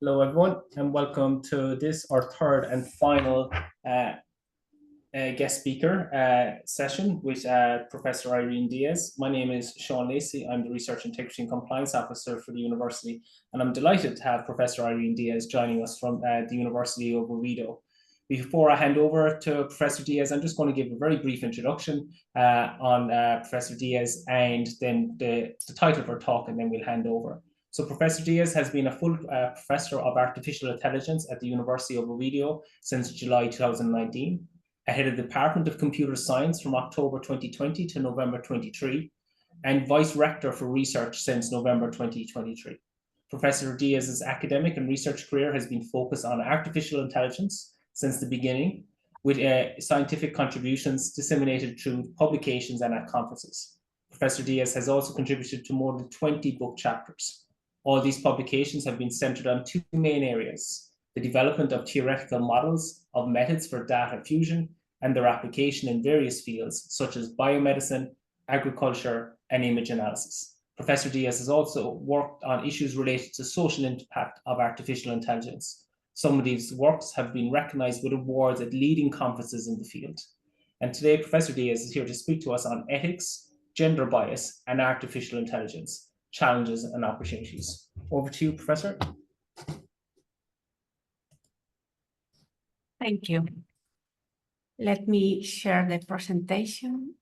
Hello, everyone, and welcome to this, our third and final guest speaker session with Professor Irene Díaz. My name is Sean Lacey. I'm the Research Integrity and Compliance Officer for the university, and I'm delighted to have Professor Irene Díaz joining us from the University of Oviedo. Before I hand over to Professor Díaz, I'm just going to give a very brief introduction on Professor Díaz and then the title of her talk, and then we'll hand over. So Professor Díaz has been a full professor of artificial intelligence at the University of Oviedo since July 2019, head of the Department of Computer Science from October 2020 to November 23, and vice rector for research since November 2023. Professor Díaz's academic and research career has been focused on artificial intelligence since the beginning, with scientific contributions disseminated through publications and at conferences. Professor Díaz has also contributed to more than 20 book chapters. All these publications have been centered on two main areas: the development of theoretical models of methods for data fusion and their application in various fields such as biomedicine, agriculture, and image analysis. Professor Díaz has also worked on issues related to social impact of artificial intelligence. Some of these works have been recognized with awards at leading conferences in the field. And today, Professor Díaz is here to speak to us on ethics, gender bias, and artificial intelligence, challenges and opportunities. Over to you, Professor. Thank you. Let me share the presentation.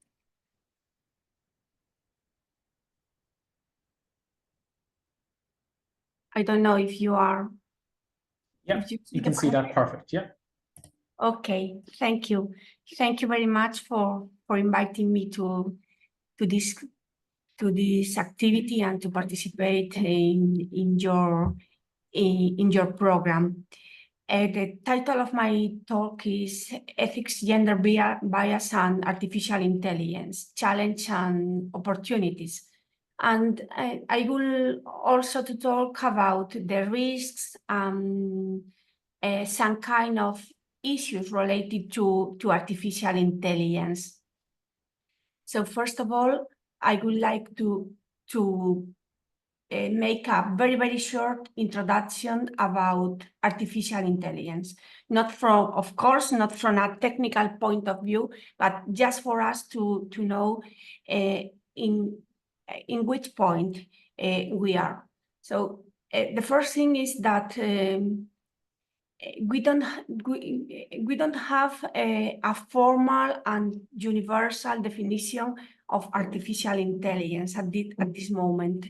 I don't know if you are. Yeah, you can see that perfect. Yeah. Okay, thank you. Thank you very much for inviting me to this activity and to participate in your program. The title of my talk is Ethics, Gender Bias and Artificial Intelligence, Challenge and Opportunities. And I will also to talk about the risks and some kind of issues related to artificial intelligence. So first of all, I would like to make a very, very short introduction about artificial intelligence. Of course, not from a technical point of view, but just for us to know in which point we are. So the first thing is that we don't have a formal and universal definition of artificial intelligence at this moment.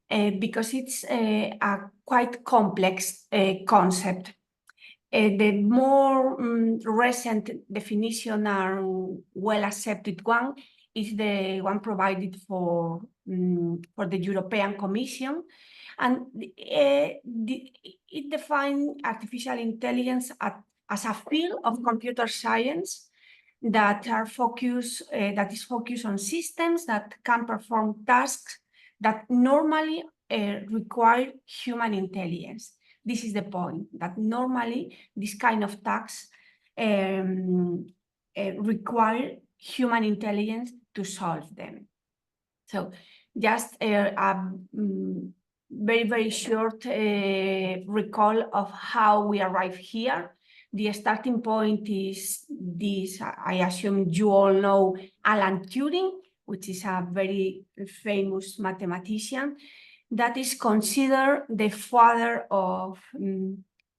Because it's a quite complex concept. The more recent definition and well-accepted one is the one provided for the European Commission, and it defines artificial intelligence as a field of computer science that is focused on systems that can perform tasks that normally require human intelligence. This is the point, that normally this kind of tasks require human intelligence to solve them. So just a very, very short recall of how we arrived here. The starting point is this, I assume you all know Alan Turing, which is a very famous mathematician that is considered the father of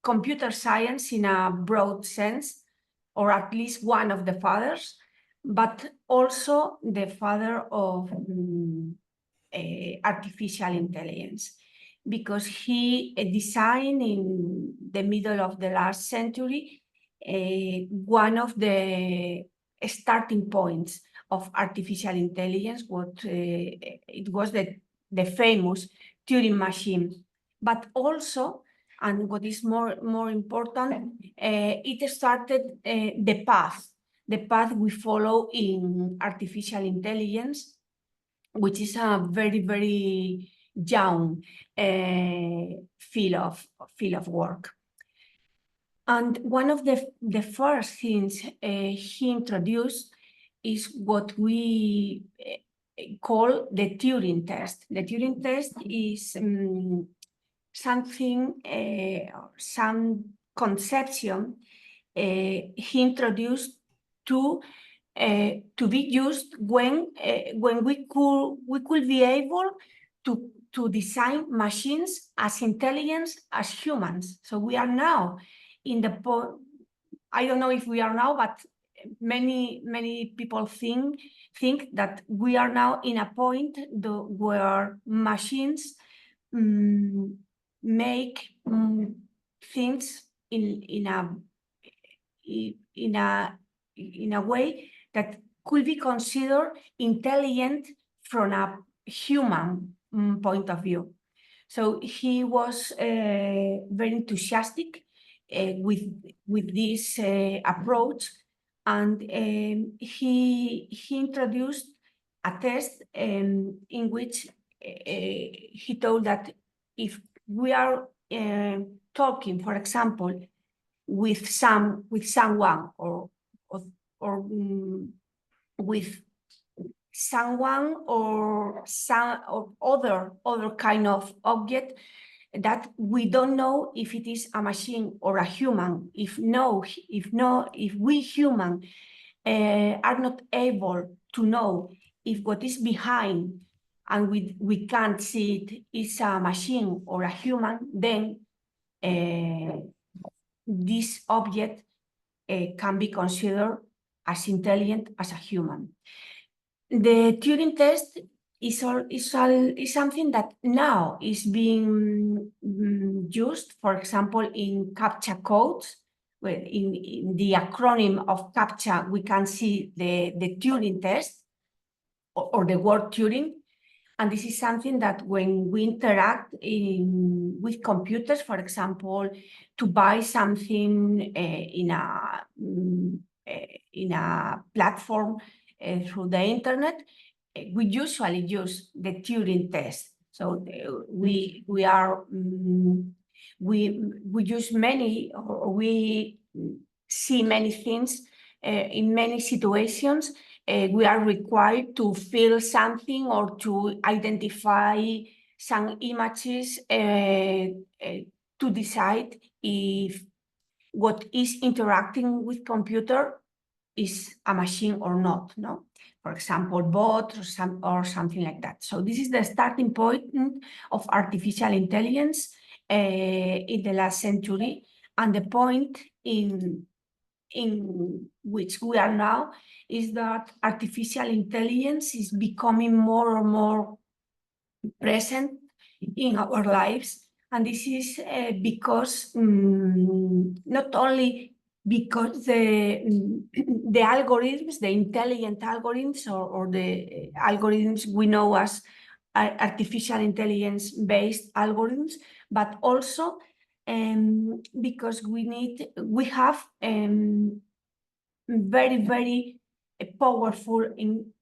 computer science in a broad sense, or at least one of the fathers, but also the father of artificial intelligence, because he designed in the middle of the last century one of the starting points of artificial intelligence. It was the famous Turing machine, but also, and what is more important, it started the path we follow in artificial intelligence, which is a very, very young field of work. And one of the first things he introduced is what we call the Turing test. The Turing test is something, some conception he introduced to be used when we could be able to design machines as intelligent as humans. So we are now in the point. I don't know if we are now, but many people think that we are now in a point where machines make things in a way that could be considered intelligent from a human point of view. So he was very enthusiastic with this approach, and he introduced a test in which he told that if we are talking, for example, with someone or with someone or some other kind of object that we don't know if it is a machine or a human. If we human are not able to know if what is behind and we can't see it is a machine or a human, then this object can be considered as intelligent as a human. The Turing test is something that now is being used, for example, in CAPTCHA codes. In the acronym of CAPTCHA, we can see the Turing test or the word Turing. And this is something that when we interact with computers, for example, to buy something in a platform through the internet, we usually use the Turing test. So we use many, or we see many things in many situations. We are required to fill something or to identify some images to decide if what is interacting with computer is a machine or not, no? For example, bot or something like that. So this is the starting point of artificial intelligence in the last century, and the point in which we are now is that artificial intelligence is becoming more and more present in our lives. And this is because not only because the algorithms, the intelligent algorithms or the algorithms we know as artificial intelligence-based algorithms, but also because we have very, very powerful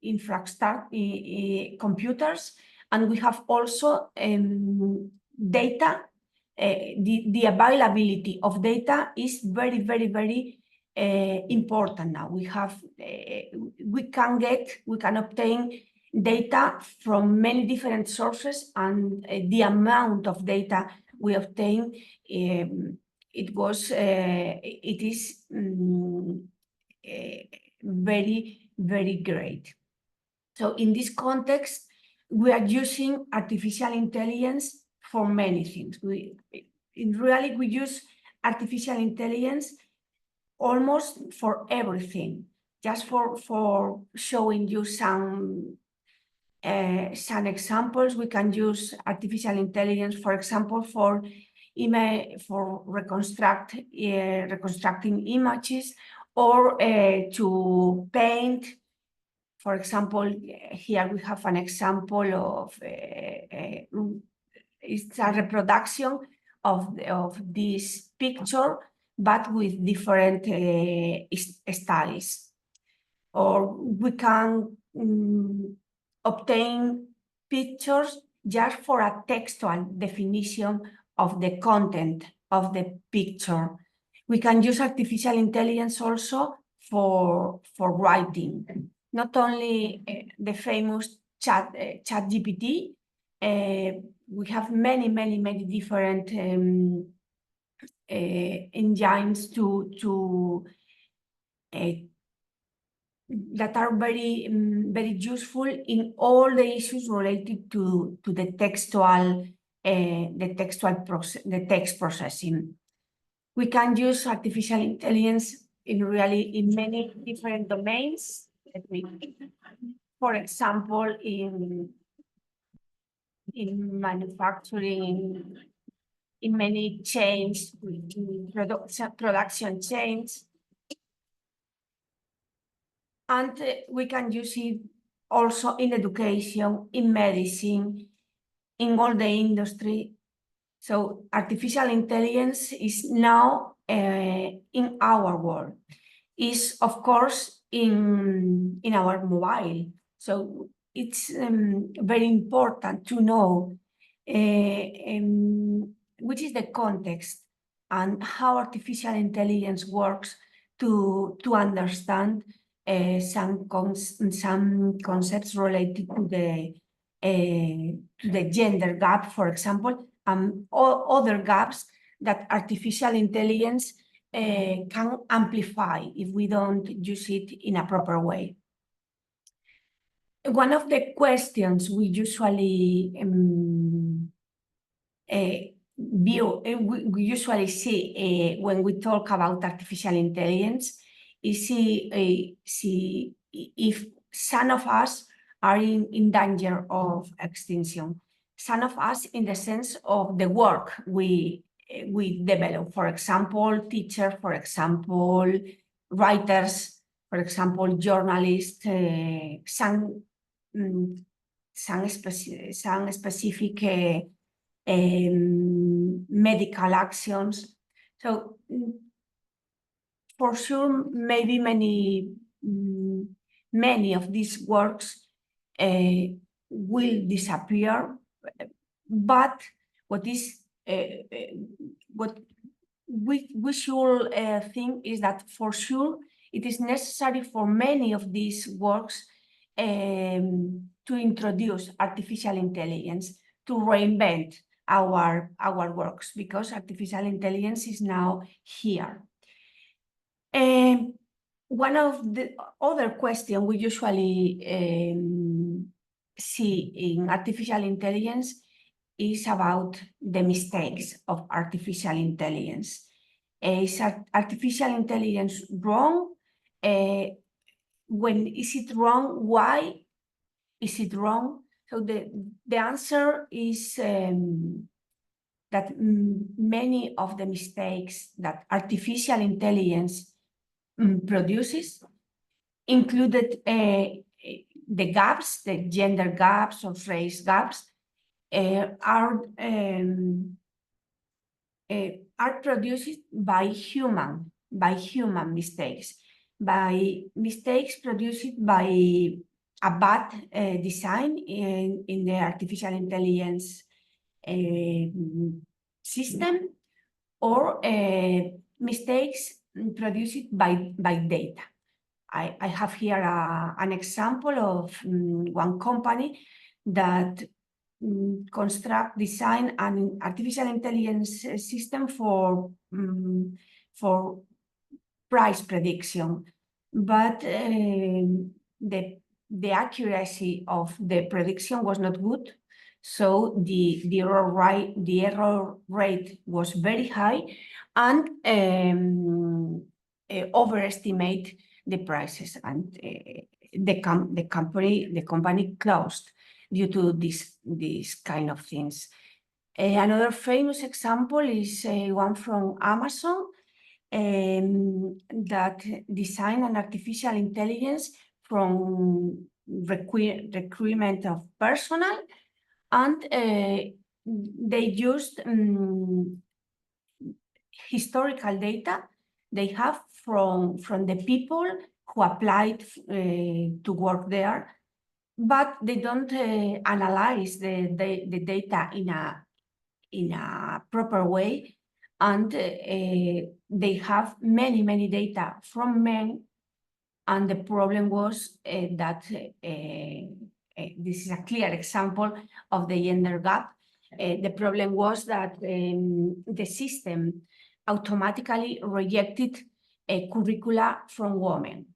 infrastructure computers, and we have also data. The availability of data is very, very, very important now. We can obtain data from many different sources, and the amount of data we obtain it is very, very great. So in this context, we are using artificial intelligence for many things. We use artificial intelligence almost for everything. Just for showing you some examples, we can use artificial intelligence, for example, for reconstructing images, or to paint. For example, here we have an example of it's a reproduction of this picture, but with different styles. Or we can obtain pictures just for a textual definition of the content of the picture. We can use artificial intelligence also for writing. Not only the famous ChatGPT, we have many different engines that are very useful in all the issues related to the text processing. We can use artificial intelligence in many different domains. For example, in manufacturing, in many chains, production chains. And we can use it also in education, in medicine, in all the industry. So artificial intelligence is now in our world. Is of course in our mobile. So it's very important to know which is the context and how artificial intelligence works to understand some concepts related to the gender gap, for example, and other gaps that artificial intelligence can amplify if we don't use it in a proper way. One of the questions we usually we usually see when we talk about artificial intelligence is see if some of us are in danger of extinction. Some of us in the sense of the work we develop, for example, teachers, for example, writers, for example, journalists, some specific medical actions. So for sure, maybe many of these works will disappear, but what we should think is that for sure it is necessary for many of these works to introduce artificial intelligence, to reinvent our works, because artificial intelligence is now here. One of the other questions we usually see in artificial intelligence is about the mistakes of artificial intelligence. Is artificial intelligence wrong? When is it wrong? Why is it wrong? So the answer is that many of the mistakes that artificial intelligence produces included the gaps, the gender gaps or race gaps, are produced by human mistakes, by mistakes produced by a bad design in the artificial intelligence system, or mistakes produced by data. I have here an example of one company that design an artificial intelligence system for price prediction, but the accuracy of the prediction was not good, so the error rate was very high, and overestimate the prices, and the company closed due to this kind of things. Another famous example is one from Amazon that designed an artificial intelligence from recruitment of personnel, and they used historical data they have from the people who applied to work there, but they don't analyze the data in a proper way, and they have many data from men, and the problem was that this is a clear example of the gender gap. The problem was that the system automatically rejected curricula from women.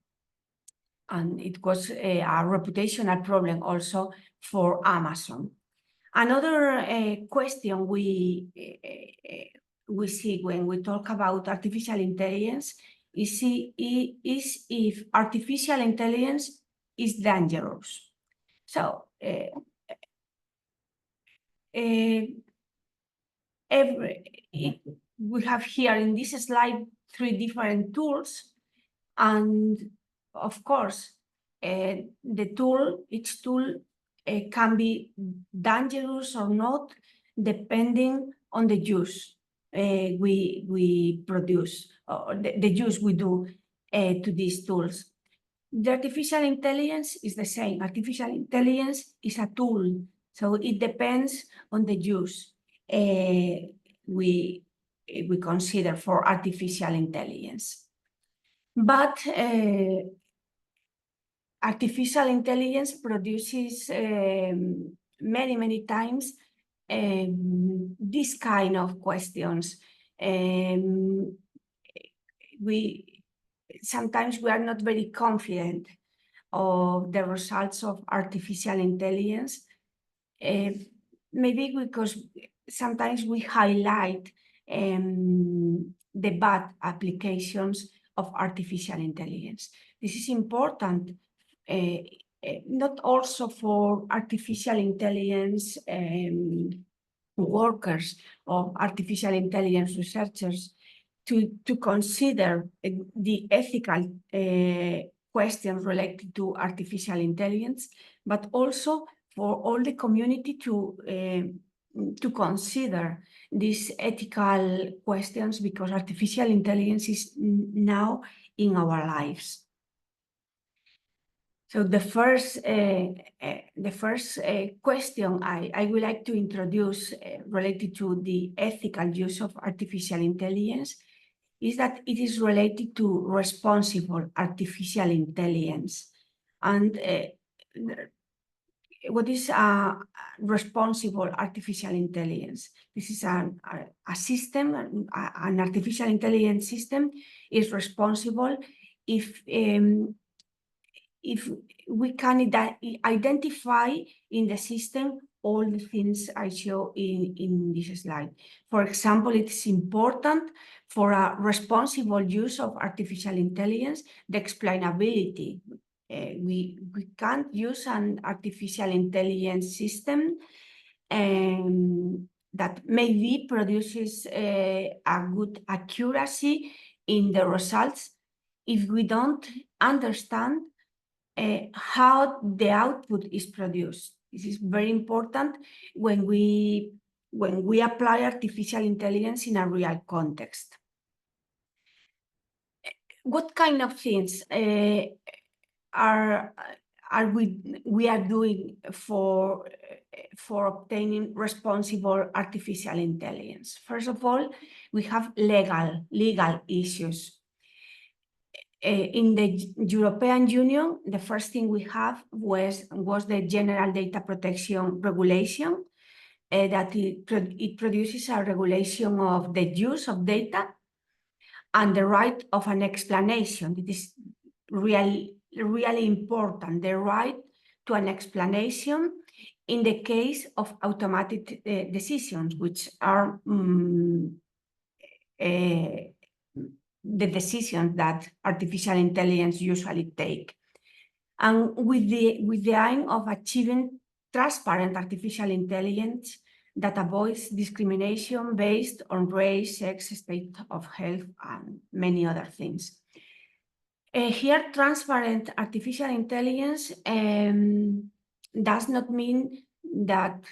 And it was a reputational problem also for Amazon. Another question we see when we talk about artificial intelligence is if artificial intelligence is dangerous. So we have here in this slide 3 different tools, and of course, each tool can be dangerous or not, depending on the use we produce, or the use we do to these tools. The artificial intelligence is the same. Artificial intelligence is a tool, so it depends on the use we consider for artificial intelligence. But artificial intelligence produces many times this kind of questions. Sometimes we are not very confident of the results of artificial intelligence, maybe because sometimes we highlight the bad applications of artificial intelligence. This is important, not also for artificial intelligence workers or artificial intelligence researchers to consider the ethical questions related to artificial intelligence, but also for all the community to consider these ethical questions, because artificial intelligence is now in our lives. So the first question I would like to introduce related to the ethical use of artificial intelligence is that it is related to responsible artificial intelligence. And what is responsible artificial intelligence? This is a system, an artificial intelligence system is responsible if we can identify in the system all the things I show in this slide. For example, it's important for a responsible use of artificial intelligence, the explainability. We can't use an artificial intelligence system that maybe produces a good accuracy in the results if we don't understand how the output is produced. This is very important when we apply artificial intelligence in a real context. What kind of things we are doing for obtaining responsible artificial intelligence? First of all, we have legal issues. In the European Union, the first thing we have was the General Data Protection Regulation, that it produces a regulation of the use of data and the right of an explanation. It is really important, the right to an explanation in the case of automatic decisions, which are the decisions that artificial intelligence usually take. And with the aim of achieving transparent artificial intelligence that avoids discrimination based on race, sex, state of health, and many other things. Here, transparent artificial intelligence does not mean that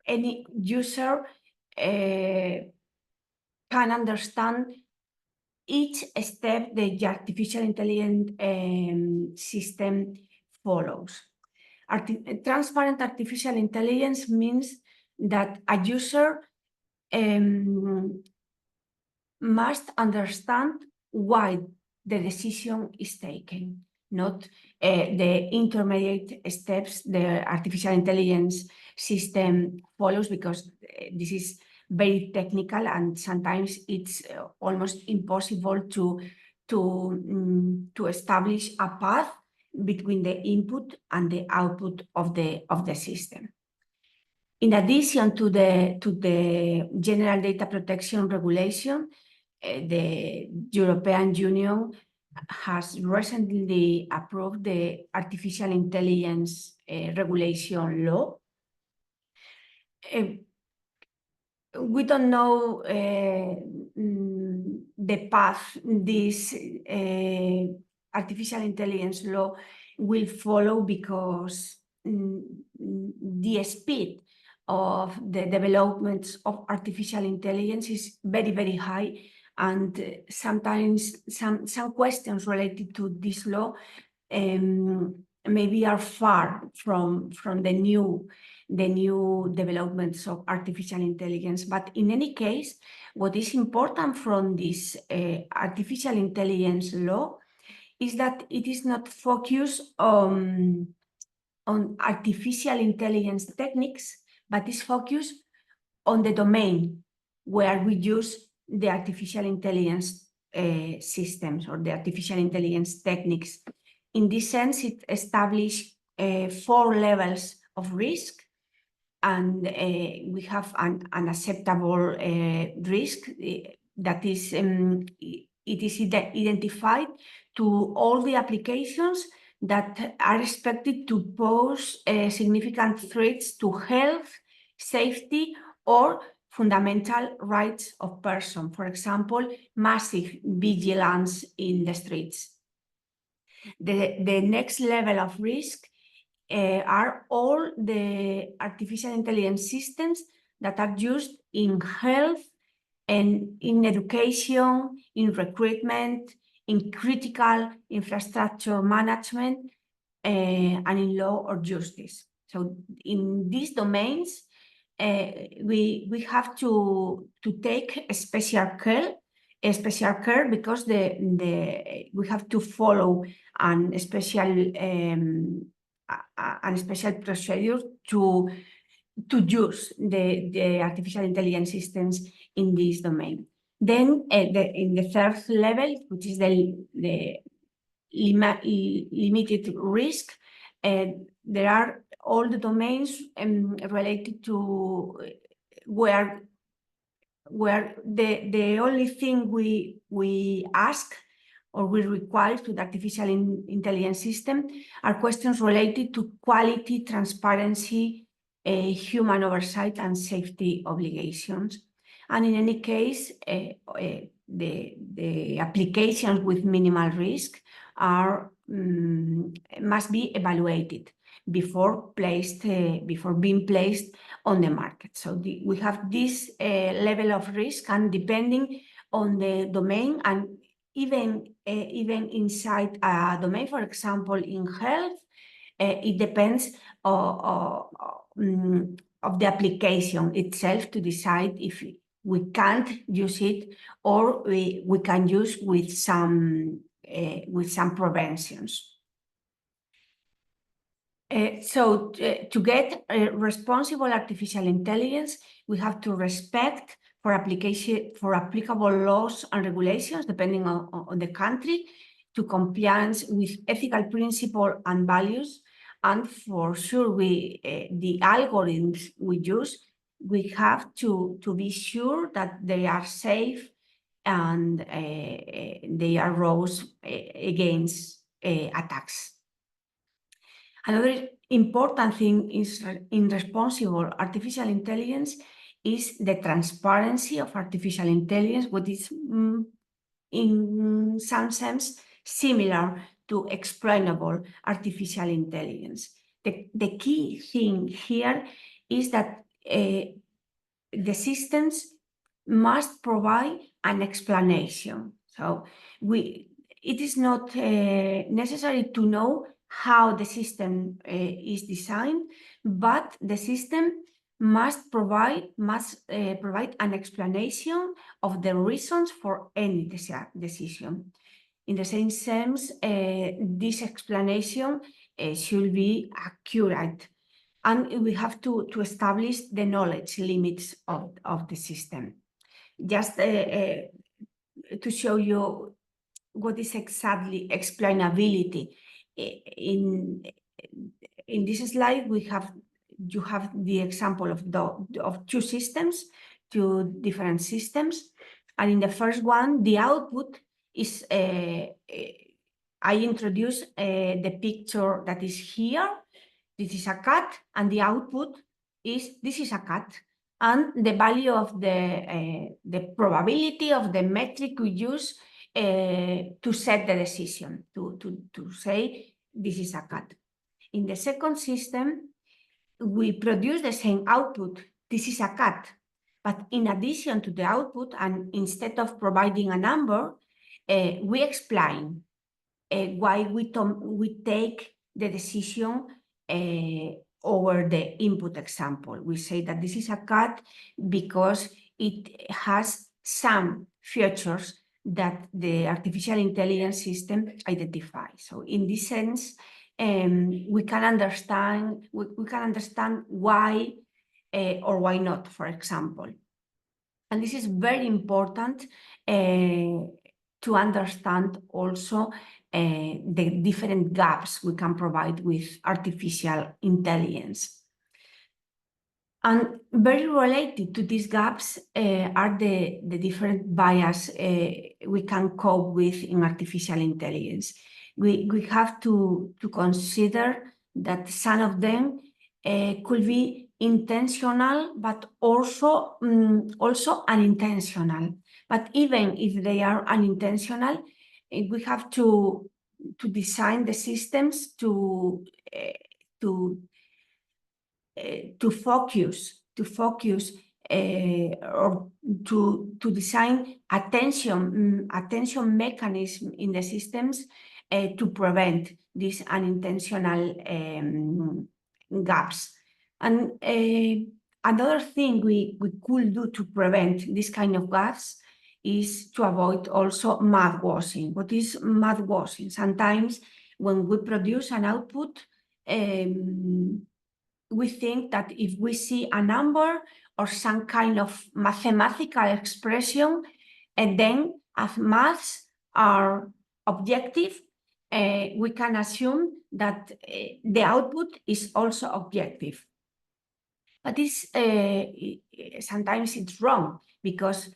any user can understand each step the artificial intelligence system follows. Transparent artificial intelligence means that a user must understand why the decision is taken. not the intermediate steps the artificial intelligence system follows, because this is very technical and sometimes it's almost impossible to establish a path between the input and the output of the system. In addition to the General Data Protection Regulation, the European Union has recently approved the Artificial Intelligence Regulation Law. We don't know the path this artificial intelligence law will follow, because the speed of the developments of artificial intelligence is very, very high, and sometimes some questions related to this law maybe are far from the new developments of artificial intelligence. But in any case, what is important from this artificial intelligence law is that it is not focused on artificial intelligence techniques, but is focused on the domain where we use the artificial intelligence systems or the artificial intelligence techniques. In this sense, it established 4 levels of risk, and we have an acceptable risk that is it is identified to all the applications that are expected to pose significant threats to health, safety, or fundamental rights of person. For example, massive vigilance in the streets. The next level of risk are all the artificial intelligence systems that are used in health and in education, in recruitment, in critical infrastructure management, and in law or justice. So in these domains, we have to take a special care, because we have to follow a special procedure to use the artificial intelligence systems in this domain. Then in the third level, which is the limited risk, there are all the domains related to where the only thing we ask or we require to the artificial intelligence system are questions related to quality, transparency, human oversight, and safety obligations. And in any case, the applications with minimal risk must be evaluated before being placed on the market. So we have this level of risk, and depending on the domain, and even inside a domain, for example, in health, it depends of the application itself to decide if we can't use it or we can use with some preventions. So to get responsible artificial intelligence, we have to respect for applicable laws and regulations, depending on the country, to compliance with ethical principles and values. And for sure, the algorithms we use, we have to be sure that they are safe and they are robust against attacks. Another important thing is in responsible artificial intelligence is the transparency of artificial intelligence, what is in some sense similar to explainable artificial intelligence. The key thing here is that the systems must provide an explanation. So it is not necessary to know how the system is designed, but the system must provide an explanation of the reasons for any decision. In the same sense, this explanation should be accurate, and we have to establish the knowledge limits of the system. Just to show you what is exactly explainability. In this slide, you have the example of two systems, two different systems. And in the first one, the output is, I introduce the picture that is here. This is a cat, and the output is, this is a cat. And the value of the probability of the metric we use to set the decision, to say this is a cat. In the second system, we produce the same output, this is a cat. But in addition to the output, and instead of providing a number, we explain why we take the decision over the input example. We say that this is a cat because it has some features that the artificial intelligence system identifies. So in this sense, we can understand why or why not, for example. And this is very important to understand also the different gaps we can provide with artificial intelligence. And very related to these gaps are the different bias we can cope with in artificial intelligence. We have to consider that some of them could be intentional, but also unintentional. But even if they are unintentional, we have to design the systems to focus or to design attention mechanism in the systems to prevent these unintentional gaps. And another thing we could do to prevent this kind of gaps is to avoid also math washing. What is math washing? Sometimes when we produce an output, we think that if we see a number or some kind of mathematical expression, and then as maths are objective, we can assume that the output is also objective. But sometimes it's wrong, because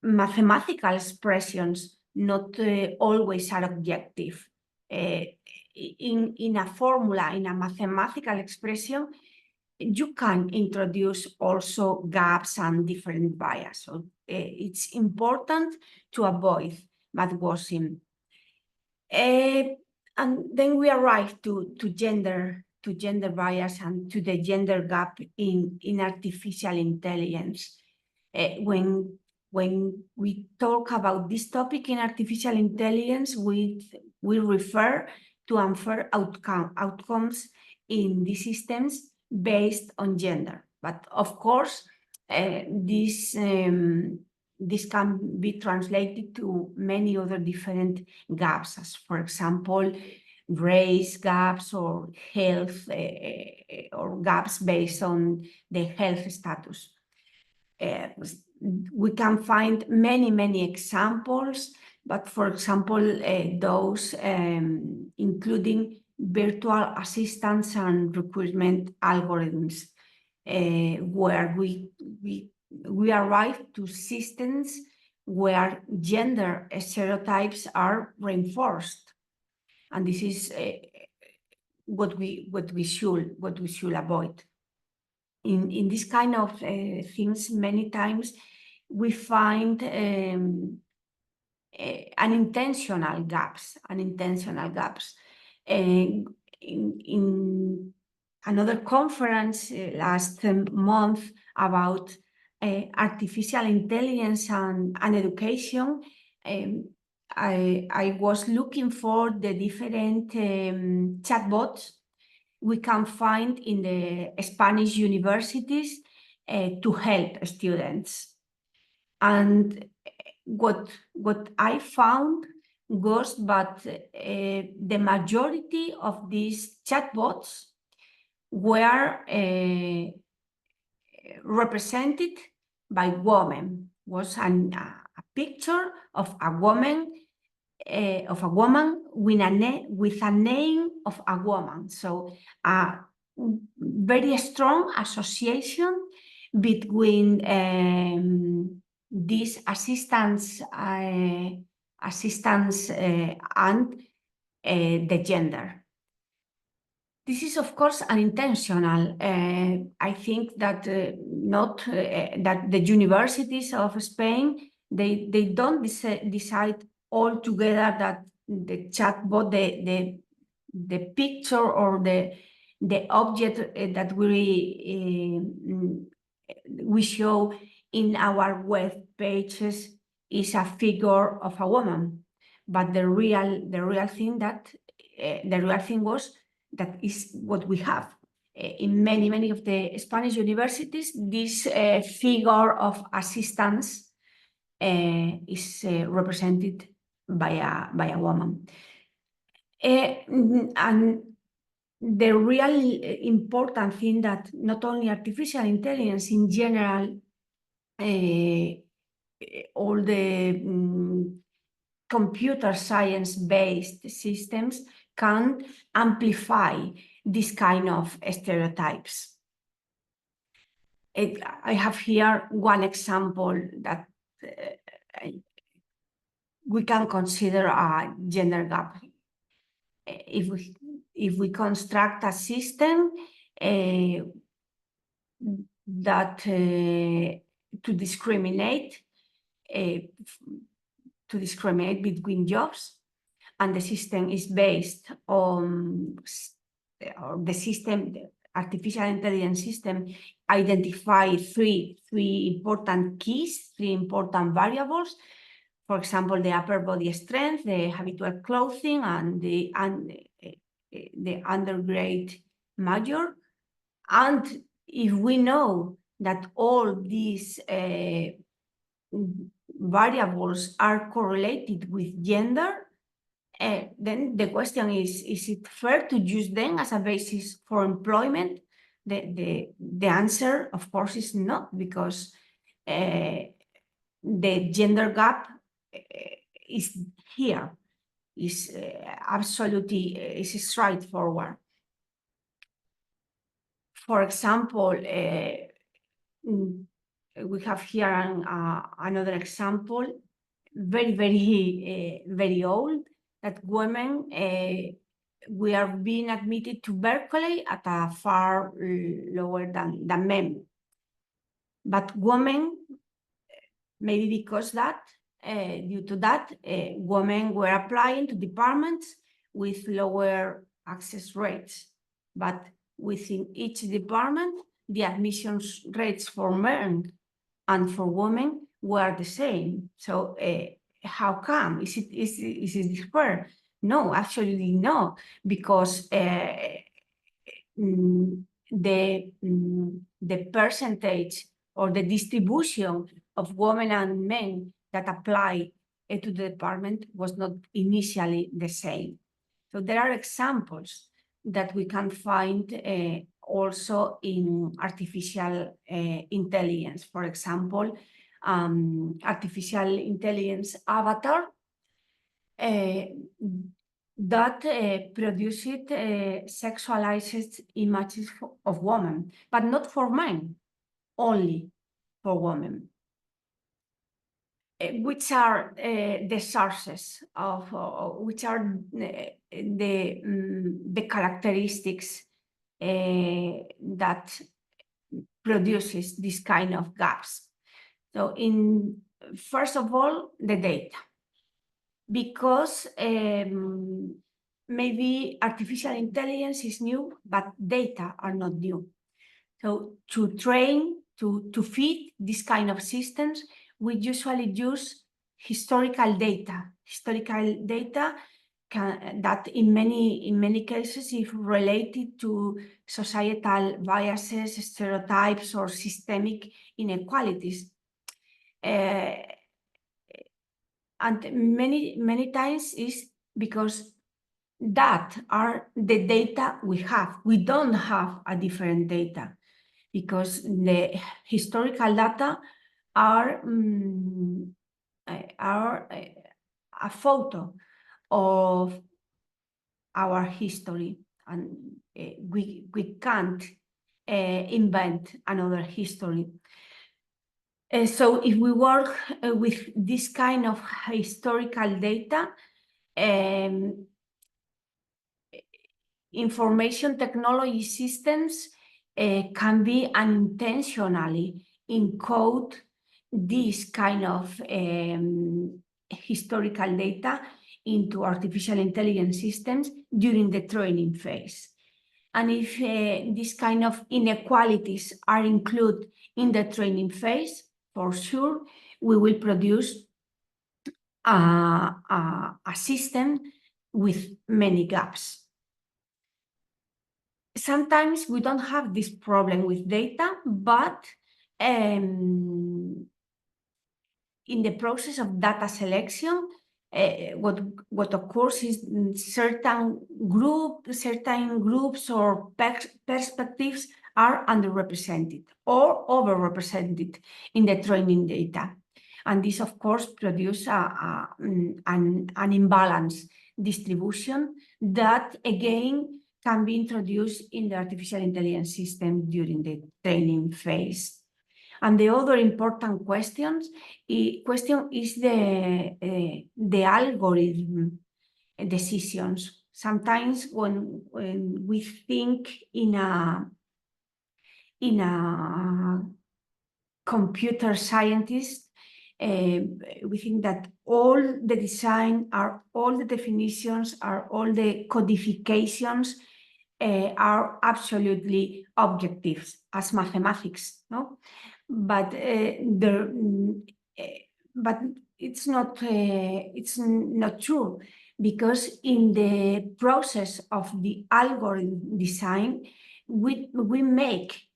mathematical expressions not always are objective. In a formula, in a mathematical expression, you can introduce also gaps and different bias. So it's important to avoid math washing. And then we arrive to gender bias and to the gender gap in artificial intelligence. When we talk about this topic in artificial intelligence, we refer to unfair outcomes in these systems based on gender. But of course, this can be translated to many other different gaps, as for example, race gaps or health or gaps based on the health status. We can find many examples, but for example, those including virtual assistants and recruitment algorithms, where we arrive to systems where gender stereotypes are reinforced, and this is what we should avoid. In this kind of things, many times we find unintentional gaps. In another conference last month about artificial intelligence and education, I was looking for the different chatbots we can find in the Spanish universities to help students. And what I found ghost, but the majority of these chatbots were represented by women. Was a picture of a woman with a name of a woman. So a very strong association between these assistants and the gender. This is, of course, unintentional. I think that not that the universities of Spain they don't decide altogether that the chatbot, the picture or the object that we show in our web pages is a figure of a woman, but the real thing was that is what we have. In many of the Spanish universities, this figure of assistance is represented by a woman. And the real important thing that not only artificial intelligence in general, all the computer science-based systems can amplify this kind of stereotypes. I have here one example that we can consider a gender gap. If we construct a system that to discriminate between jobs, and the system is based on, or the artificial intelligence system identify three important keys, three important variables. For example, the upper body strength, the habitual clothing, and the undergrade major. And if we know that all these variables are correlated with gender, then the question is it fair to use them as a basis for employment? The answer, of course, is not, because the gender gap is here, is absolutely is straightforward. For example, we have here another example, very old, that women we are being admitted to Berkeley at a far lower than men. But women, maybe because that, due to that, women were applying to departments with lower access rates. But within each department, the admissions rates for men and for women were the same. So how come? Is it fair? No, actually no, because the percentage or the distribution of women and men that apply to the department was not initially the same. So there are examples that we can find also in artificial intelligence. For example, artificial intelligence avatar that produced sexualized images of women, but not for men, only for women. Which are the sources of, which are the characteristics that produces this kind of gaps? So first of all, the data, because maybe artificial intelligence is new, but data are not new. So to train, to feed this kind of systems, we usually use historical data that in many cases is related to societal biases, stereotypes, or systemic inequalities. and many times is because that are the data we have. We don't have a different data because the historical data are a photo of our history, and we can't invent another history. So if we work with this kind of historical data, information technology systems can be unintentionally encode this kind of historical data into artificial intelligence systems during the training phase. And if these kind of inequalities are included in the training phase, for sure, we will produce a system with many gaps. Sometimes we don't have this problem with data, but in the process of data selection, what occurs is certain groups or perspectives are underrepresented or overrepresented in the training data. And this, of course, produces an imbalanced distribution that, again, can be introduced in the artificial intelligence system during the training phase. And the other important question is the algorithm decisions. Sometimes when we think in a computer scientist, we think that all the design, all the definitions, all the codifications are absolutely objective as mathematics, no? But it's not true, because in the process of the algorithm design, we make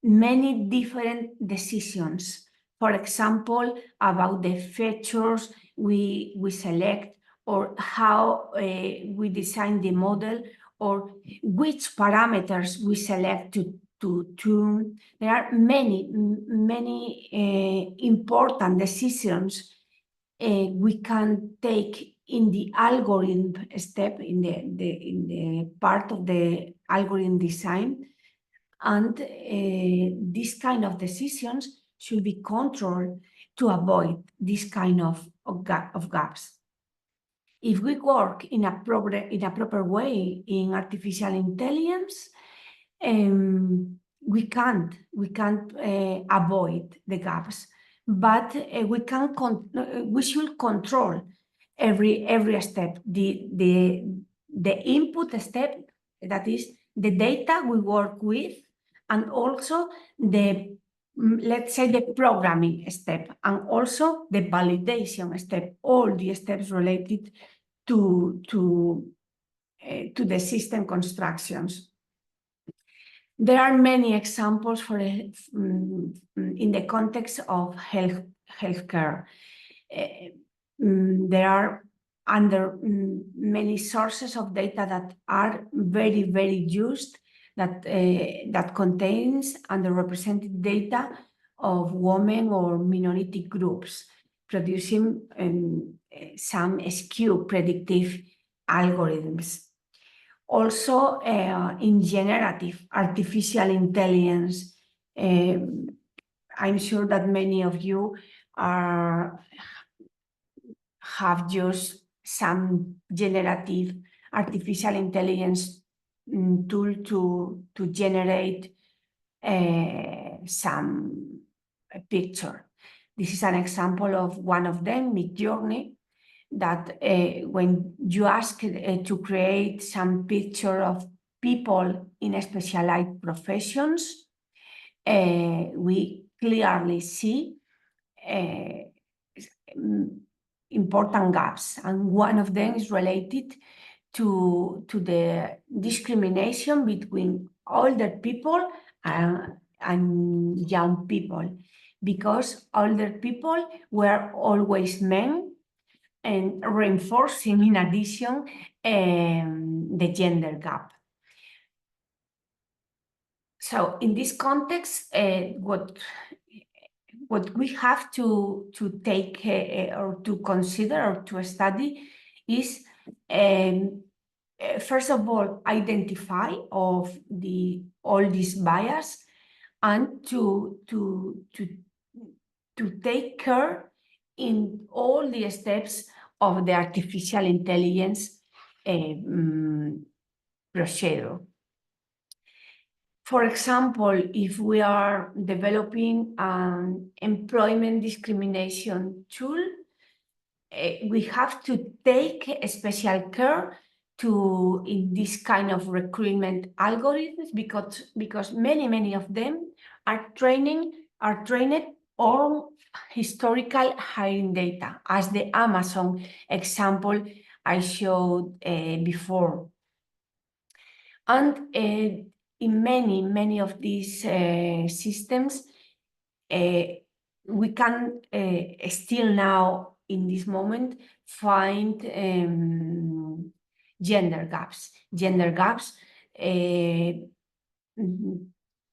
many different decisions. For example, about the features we select, or how we design the model, or which parameters we select to tune. There are many important decisions we can take in the algorithm step, in the part of the algorithm design, and these kind of decisions should be controlled to avoid this kind of gaps. If we work in a proper way in artificial intelligence, we can't avoid the gaps, but we should control every step. The input step, that is the data we work with, and also let's say the programming step, and also the validation step, all the steps related to the system constructions. There are many examples in the context of healthcare. There are many sources of data that are very used, that contains underrepresented data of women or minority groups, producing some skewed predictive algorithms. Also, in generative artificial intelligence, I'm sure that many of you have used some generative artificial intelligence tool to generate some picture. This is an example of one of them, Midjourney, that when you ask to create some picture of people in specialized professions, we clearly see important gaps, and one of them is related to the discrimination between older people and young people, because older people were always men, and reinforcing in addition the gender gap. So in this context, what we have to take or to consider or to study is, first of all, identify of all these bias, and to take care in all the steps of the artificial intelligence procedure. For example, if we are developing an employment discrimination tool, we have to take special care in this kind of recruitment algorithms, because many of them are trained on historical hiring data, as the Amazon example I showed before. And in many of these systems, we can still now, in this moment, find gender gaps.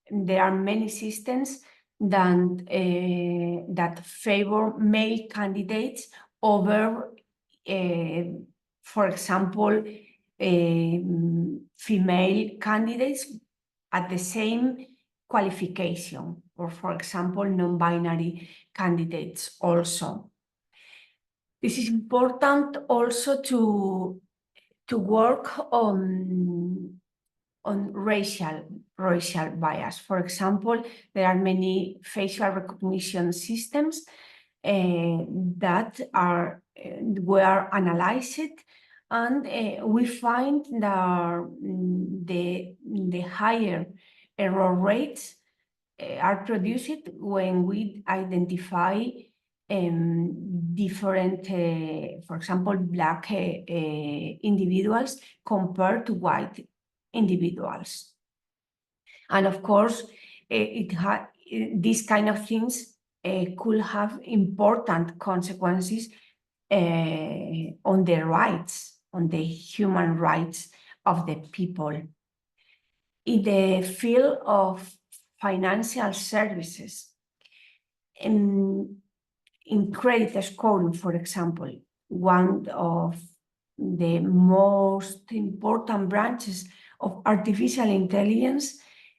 There are many systems that favor male candidates over, for example, female candidates at the same qualification, or for example, non-binary candidates also. This is important also to work on racial bias. For example, there are many facial recognition systems that were analyzed, and we find the higher error rates are produced when we identify different, for example, Black individuals compared to white individuals. And of course, these kind of things could have important consequences on the rights, on the human rights of the people. In the field of financial services, in credit scoring, for example, one of the most important branches of artificial intelligence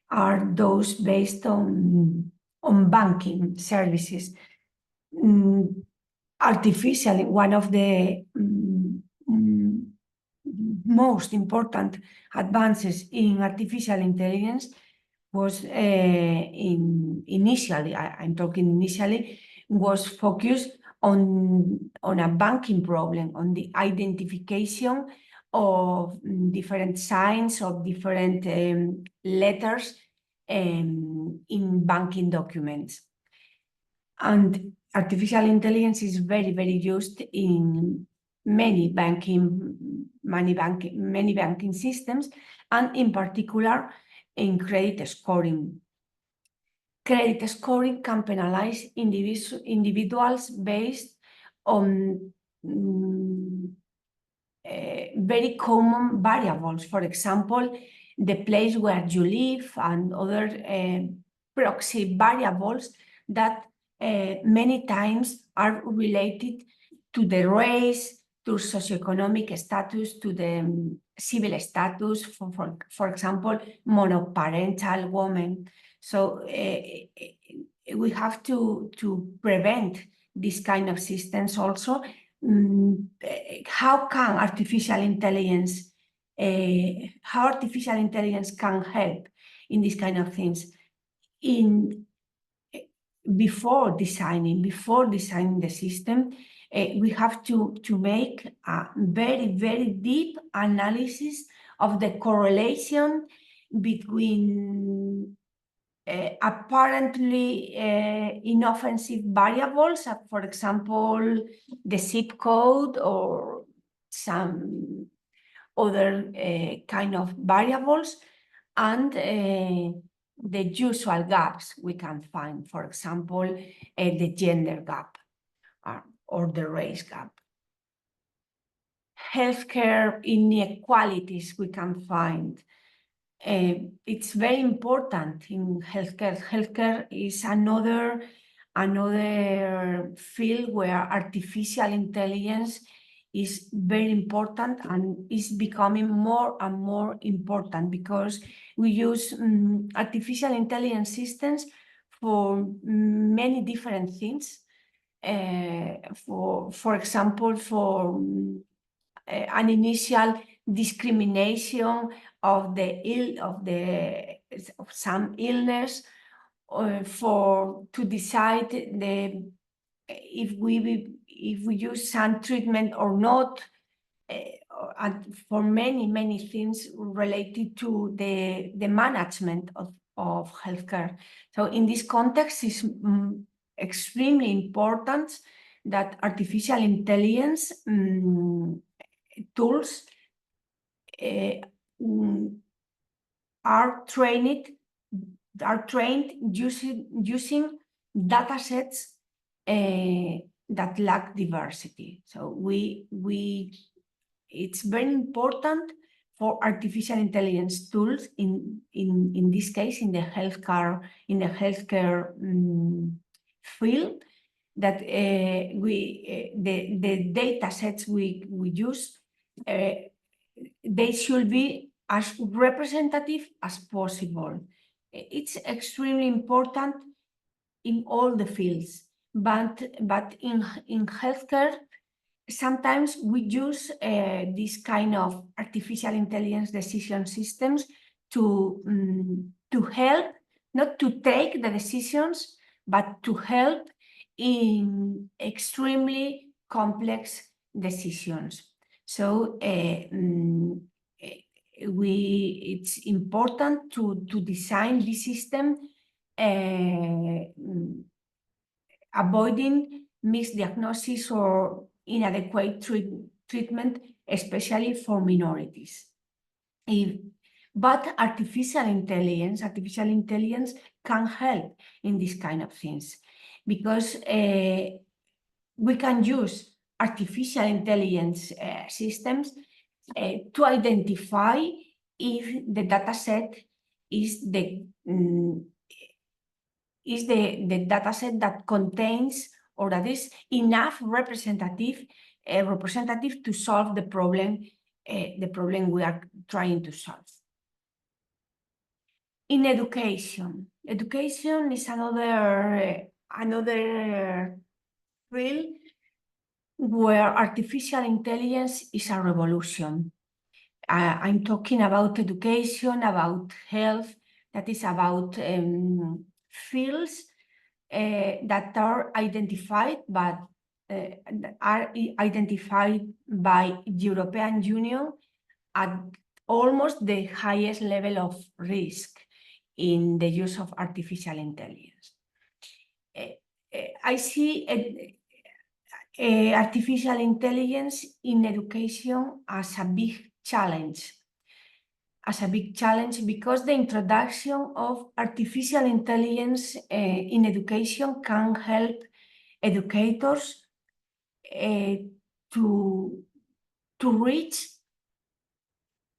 are those based on banking services. Artificially, one of the most important advances in artificial intelligence was was focused on a banking problem, on the identification of different signs, of different letters in banking documents. And artificial intelligence is very used in many banking systems, and in particular in credit scoring. Credit scoring can penalize individuals based on very common variables. For example, the place where you live, and other proxy variables that many times are related to the race, to socioeconomic status, to the civil status, for example, monoparental women. So we have to prevent this kind of systems also. How artificial intelligence can help in these kind of things? Before designing the system, we have to make a very deep analysis of the correlation between apparently inoffensive variables, for example, the zip code or some other kind of variables, and the usual gaps we can find, for example, the gender gap or the race gap. Healthcare inequalities we can find. It's very important in healthcare. Healthcare is another field where artificial intelligence is very important and is becoming more and more important because we use artificial intelligence systems for many different things. For example, for an initial discrimination of some illness, to decide if we use some treatment or not, and for many things related to the management of healthcare. So in this context, it's extremely important that artificial intelligence tools are trained using datasets that lack diversity. So it's very important for artificial intelligence tools in this case in the healthcare field, that the data sets we use, they should be as representative as possible. It's extremely important in all the fields, but in healthcare, sometimes we use this kind of artificial intelligence decision systems to help, not to take the decisions, but to help in extremely complex decisions. So it's important to design this system avoiding misdiagnosis or inadequate treatment, especially for minorities. But artificial intelligence can help in this kind of things, because we can use artificial intelligence systems to identify if the data set is the data set that contains or that is enough representative to solve the problem we are trying to solve. In education is another field where artificial intelligence is a revolution. I'm talking about education, about health, that is about fields that are identified by European Union at almost the highest level of risk in the use of artificial intelligence. I see artificial intelligence in education as a big challenge. Because the introduction of artificial intelligence in education can help educators to reach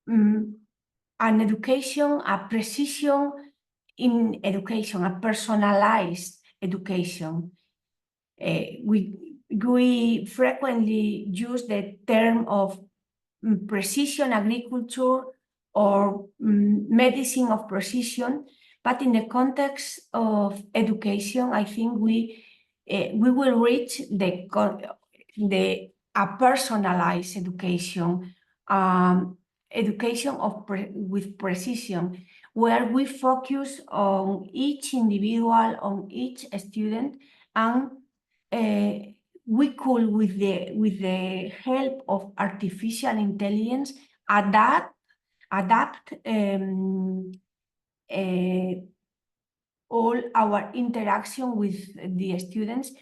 an education, a precision in education, a personalized education. We frequently use the term of precision agriculture or medicine of precision, but in the context of education, I think we will reach a personalized education, education with precision, where we focus on each individual, on each student, and we could, with the help of artificial intelligence, adapt all our interaction with the students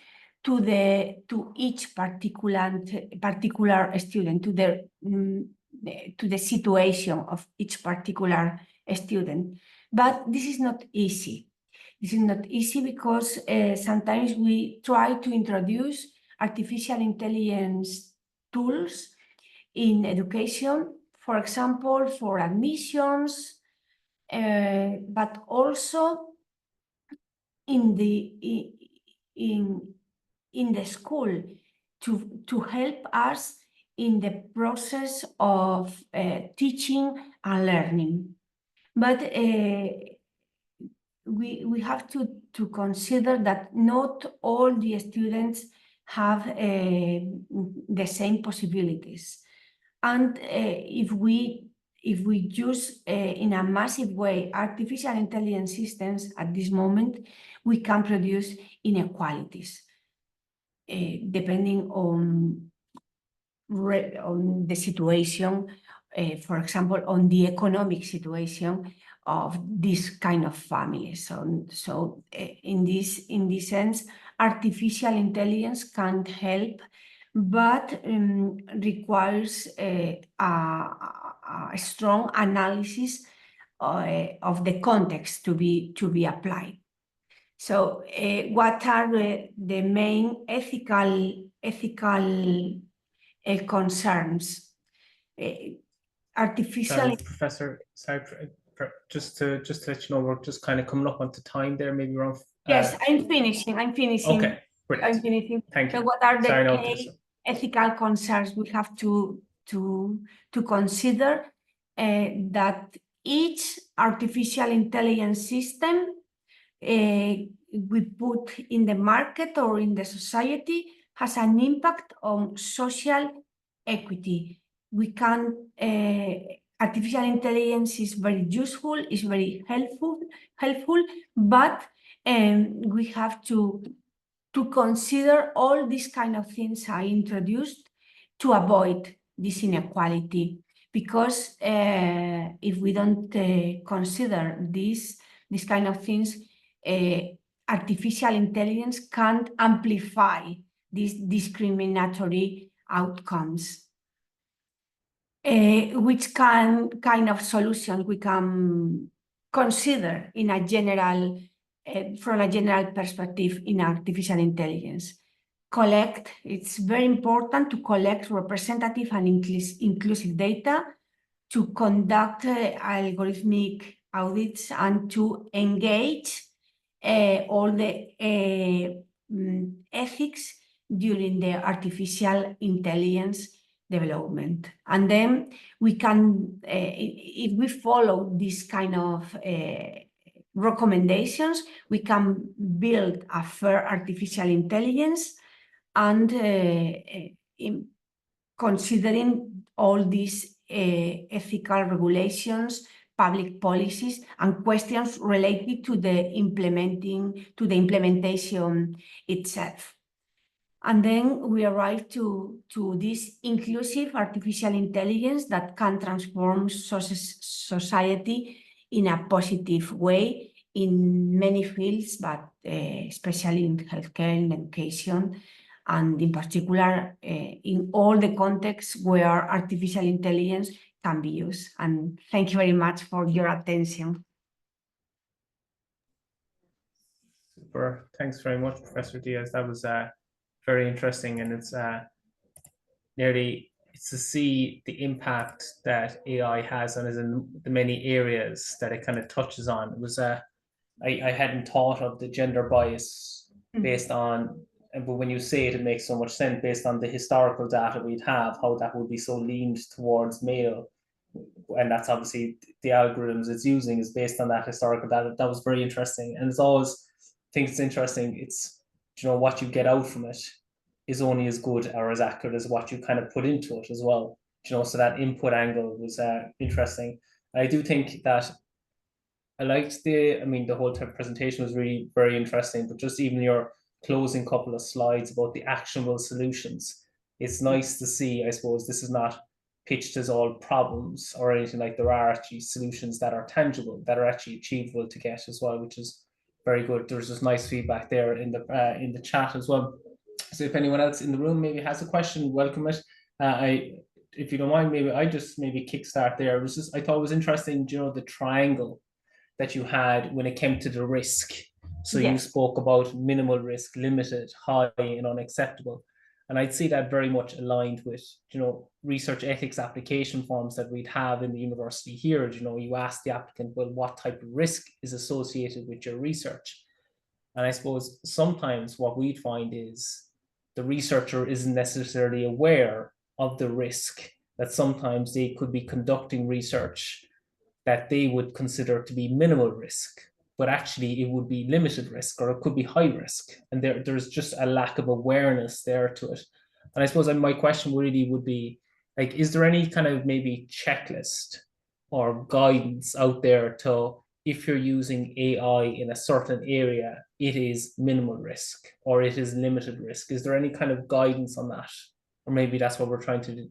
to each particular student, to the situation of each particular student. But this is not easy. This is not easy because sometimes we try to introduce artificial intelligence tools in education, for example, for admissions, but also in the school to help us in the process of teaching and learning. But we have to consider that not all the students have the same possibilities. And if we use in a massive way artificial intelligence systems at this moment, we can produce inequalities depending on the situation, for example, on the economic situation of this kind of families. So in this sense, artificial intelligence can help, but requires a strong analysis of the context to be applied. So what are the main ethical concerns? Artificial. Professor, sorry, just to let you know, we're just kind of coming up onto time there, maybe around. Yes, I'm finishing. Okay, brilliant. I'm finishing. Thank you. So what are the Sorry, no, ethical concerns we have to consider? That each artificial intelligence system we put in the market or in the society has an impact on social equity. We can artificial intelligence is very useful, is very helpful, but we have to consider all these kind of things are introduced to avoid this inequality. Because if we don't consider these kind of things, artificial intelligence can't amplify these discriminatory outcomes. Which kind of solutions we can consider in a general, from a general perspective in artificial intelligence. It's very important to collect representative and inclusive data, to conduct algorithmic audits, and to engage all the ethics during the artificial intelligence development. And then we can, if we follow this kind of recommendations, we can build a fair artificial intelligence, and considering all these ethical regulations, public policies, and questions related to the implementation itself. And then we arrive to this inclusive artificial intelligence that can transform society in a positive way in many fields, but especially in healthcare, in education, and in particular in all the contexts where artificial intelligence can be used. And thank you very much for your attention. Super. Thanks very much, Professor Díaz. That was very interesting, and it's to see the impact that AI has on us in the many areas that it kind of touches on. It was I hadn't thought of the gender bias based on, but when you say it, it makes so much sense based on the historical data we'd have, how that would be so leaned towards male. And that's obviously the algorithms it's using is based on that historical data. That was very interesting. And it's always, I think it's interesting, it's, what you get out from it is only as good or as accurate as what you kind of put into it as well. So that input angle was interesting. I do think that I liked the whole presentation was really very interesting, but just even your closing couple of slides about the actionable solutions, it's nice to see, I suppose, this is not pitched as all problems or anything, like there are actually solutions that are tangible, that are actually achievable to get as well, which is very good. There's just nice feedback there in the chat as well. So if anyone else in the room maybe has a question, welcome it. If you don't mind, maybe I just kickstart there. I thought it was interesting, the triangle that you had when it came to the risk. So you Yes. spoke about minimal risk, limited, high, and unacceptable. And I'd see that very much aligned with, research ethics application forms that we'd have in the university here. You ask the applicant, well, what type of risk is associated with your research? And I suppose sometimes what we'd find is the researcher isn't necessarily aware of the risk, that sometimes they could be conducting research that they would consider to be minimal risk, but actually it would be limited risk, or it could be high risk. And there's just a lack of awareness there to it. And I suppose my question really would be, like, is there any kind of maybe checklist or guidance out there to, if you're using AI in a certain area, it is minimal risk or it is limited risk? Is there any kind of guidance on that? Or maybe that's what we're trying to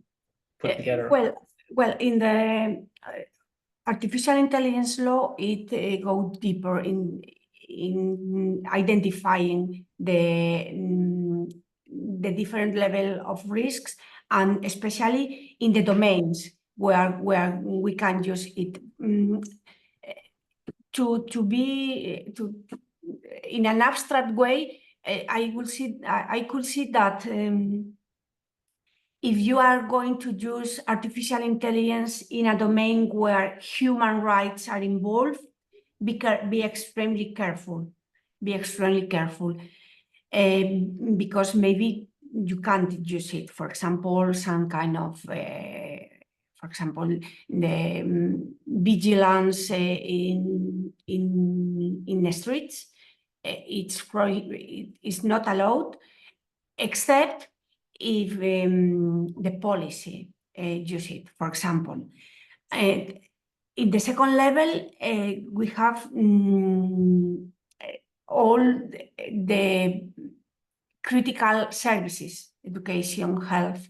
put together. Well, in the artificial intelligence law, it goes deeper in identifying the different level of risks, and especially in the domains where we can use it. In an abstract way, I could see that if you are going to use artificial intelligence in a domain where human rights are involved, be extremely careful. Be extremely careful, because maybe you can't use it. For example, some kind of, for example, the vigilance in the streets. It's not allowed, except if the policy use it, for example. In the second level, we have all the critical services, education, health,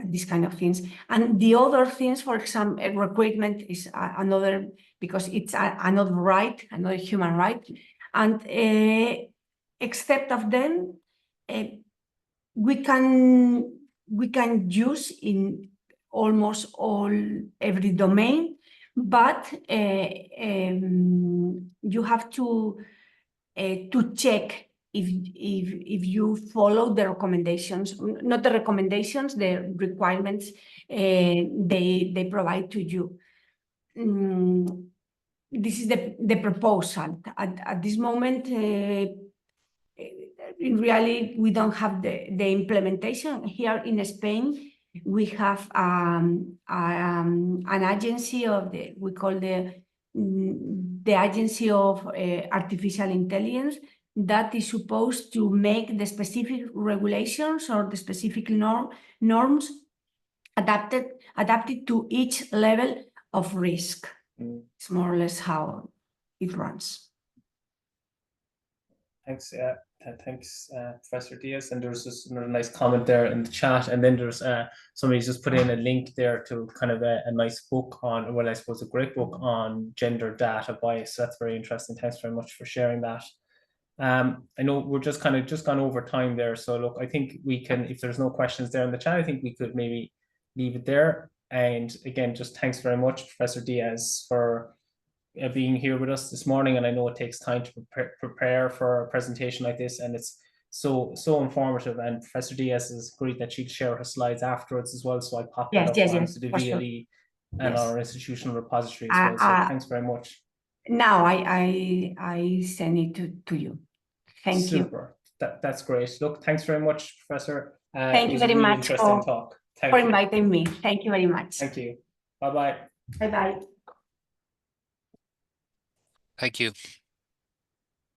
these kind of things. And the other things, for example, recruitment is another, because it's another right, another human right. And except of them, we can use in almost every domain, but you have to check if you follow the recommendations, not the recommendations, the requirements they provide to you. This is the proposal. At this moment, in reality, we don't have the implementation. Here in Spain, we have an agency we call the Agency of Artificial Intelligence, that is supposed to make the specific regulations or the specific norms adapted to each level of risk. It's more or less how it runs. Thanks, thanks, Professor Díaz. And there's just another nice comment there in the chat. And then there's somebody's just put in a link there to kind of a nice book on, well, I suppose a great book on gender data bias. So that's very interesting. Thanks very much for sharing that. I know we're just gone over time there. So look, I think we can, if there's no questions there in the chat, I think we could maybe leave it there. And again, just thanks very much, Professor Díaz, for being here with us this morning. And I know it takes time to prepare for a presentation like this, and it's so informative. And Professor Díaz has agreed that she'd share her slides afterwards as well, so I popped that up onto the VLE and our institutional repository as well. So thanks very much. Now I send it to you. Thank you. Super. That's great. Look, thanks very much, Professor. Thank you very much for inviting me. Thank you very much. Thank you. Bye-bye. Bye-bye. Thank you.